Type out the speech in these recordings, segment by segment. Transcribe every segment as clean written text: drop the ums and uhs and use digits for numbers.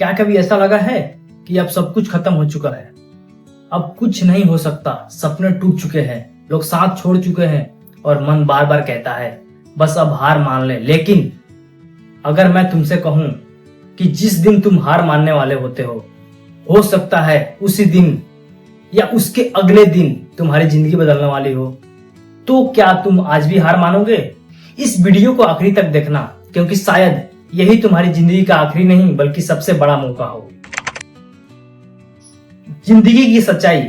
क्या कभी ऐसा लगा है कि अब सब कुछ खत्म हो चुका है, अब कुछ नहीं हो सकता, सपने टूट चुके हैं, लोग साथ छोड़ चुके हैं और मन बार बार कहता है बस अब हार मान ले। लेकिन अगर मैं तुमसे कहूं कि जिस दिन तुम हार मानने वाले होते हो सकता है उसी दिन या उसके अगले दिन तुम्हारी जिंदगी बदलने वाली हो, तो क्या तुम आज भी हार मानोगे? इस वीडियो को आखिरी तक देखना, क्योंकि शायद यही तुम्हारी जिंदगी का आखिरी नहीं बल्कि सबसे बड़ा मौका हो। जिंदगी की सच्चाई,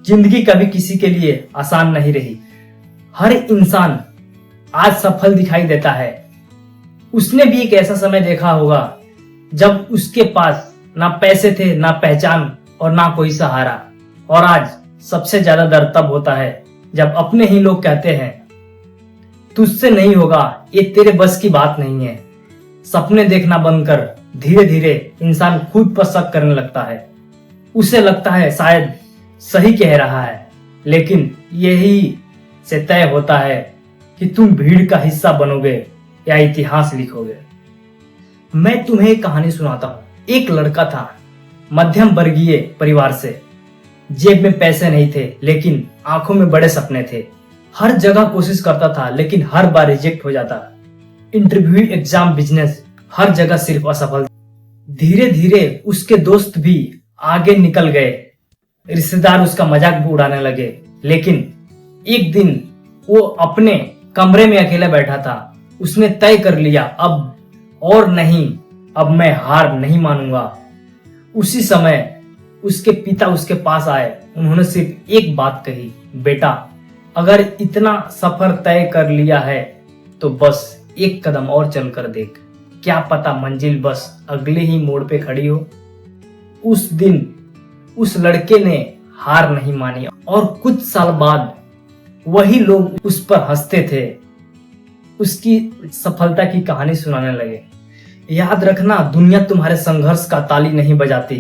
जिंदगी कभी किसी के लिए आसान नहीं रही। हर इंसान आज सफल दिखाई देता है। उसने भी एक ऐसा समय देखा होगा जब उसके पास ना पैसे थे, ना पहचान और ना कोई सहारा। और आज सबसे ज्यादा दर्द तब होता है जब अपने ही लोग कहते हैं तुझसे नहीं होगा, ये तेरे बस की बात नहीं है। सपने देखना बंद कर। धीरे धीरे इंसान खुद पर शक करने लगता है। उसे लगता है शायद सही कह रहा है, लेकिन यही से तय होता है कि तुम भीड़ का हिस्सा बनोगे या इतिहास लिखोगे। मैं तुम्हें एक कहानी सुनाता हूँ। एक लड़का था, मध्यम वर्गीय परिवार से। जेब में पैसे नहीं थे, लेकिन आंखों में बड़े सपने थे। हर जगह कोशिश करता था, लेकिन हर बार रिजेक्ट हो जाता। इंटरव्यू, एग्जाम, बिजनेस, हर जगह सिर्फ असफल। धीरे धीरे उसके दोस्त भी आगे निकल गए, रिश्तेदार उसका मजाक भी उड़ाने लगे। लेकिन एक दिन वो अपने कमरे में अकेला बैठा था। उसने तय कर लिया, अब और नहीं, अब मैं हार नहीं मानूंगा। उसी समय उसके पिता उसके पास आए। उन्होंने सिर्फ एक बात कही, बेटा अगर इतना सफर तय कर लिया है तो बस एक कदम और चल कर देख, क्या पता मंजिल बस अगले ही मोड़ पे खड़ी हो। उस दिन उस लड़के ने हार नहीं मानी और कुछ साल बाद वही लोग उस पर हंसते थे, उसकी सफलता की कहानी सुनाने लगे। याद रखना, दुनिया तुम्हारे संघर्ष का ताली नहीं बजाती,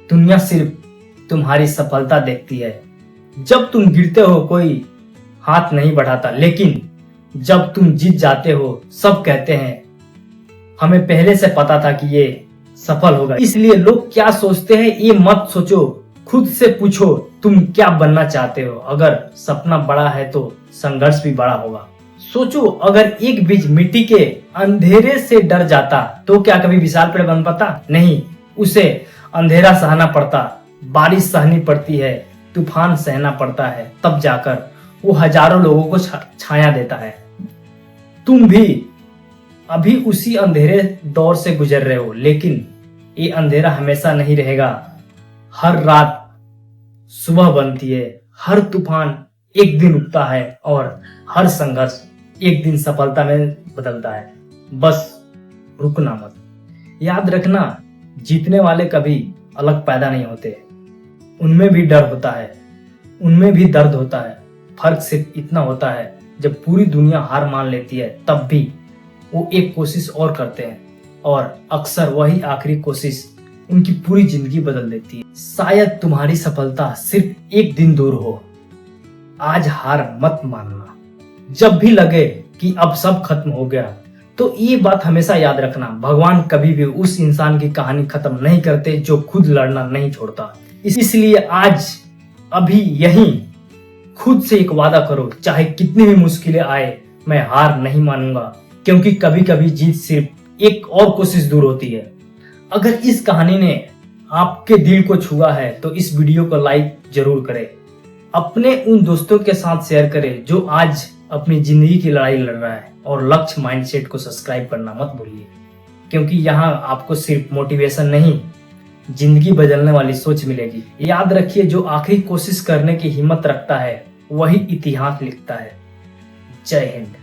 दुनिया सिर्फ तुम्हारी सफलता देखती है। जब तुम गिरते हो कोई हाथ नहीं बढ़ाता, लेकिन जब तुम जीत जाते हो सब कहते हैं हमें पहले से पता था कि ये सफल होगा। इसलिए लोग क्या सोचते हैं ये मत सोचो, खुद से पूछो तुम क्या बनना चाहते हो। अगर सपना बड़ा है तो संघर्ष भी बड़ा होगा। सोचो, अगर एक बीज मिट्टी के अंधेरे से डर जाता तो क्या कभी विशाल पेड़ बन पाता? नहीं, उसे अंधेरा सहना पड़ता, बारिश सहनी पड़ती है, तूफान सहना पड़ता है, तब जाकर वो हजारों लोगों को छाया देता है। तुम भी अभी उसी अंधेरे दौर से गुजर रहे हो, लेकिन ये अंधेरा हमेशा नहीं रहेगा। हर रात सुबह बनती है, हर तूफान एक दिन उगता है और हर संघर्ष एक दिन सफलता में बदलता है। बस रुकना मत। याद रखना, जीतने वाले कभी अलग पैदा नहीं होते, उनमें भी डर होता है, उनमें भी दर्द होता है। फर्क सिर्फ इतना होता है, जब पूरी दुनिया हार मान लेती है तब भी वो एक कोशिश और करते हैं, और अक्सर वही आखिरी कोशिश उनकी पूरी जिंदगी बदल देती है। शायद तुम्हारी सफलता सिर्फ एक दिन दूर हो। आज हार मत मानना। जब भी लगे कि अब सब खत्म हो गया, तो ये बात हमेशा याद रखना, भगवान कभी भी उस इंसान की कहानी खत्म नहीं करते जो खुद लड़ना नहीं छोड़ता। इसलिए आज अभी यहीं खुद से एक वादा करो, चाहे कितनी भी मुश्किलें आए, मैं हार नहीं मानूंगा, क्योंकि कभी कभी जीत सिर्फ एक और कोशिश दूर होती है। अगर इस कहानी ने आपके दिल को छुआ है तो इस वीडियो को लाइक जरूर करें। अपने उन दोस्तों के साथ शेयर करें जो आज अपनी जिंदगी की लड़ाई लड़ रहा है, और लक्ष्य माइंडसेट को सब्सक्राइब करना मत भूलिए, क्योंकि यहाँ आपको सिर्फ मोटिवेशन नहीं, जिंदगी बदलने वाली सोच मिलेगी। याद रखिए, जो आखिरी कोशिश करने की हिम्मत रखता है वही इतिहास लिखता है। जय हिंद।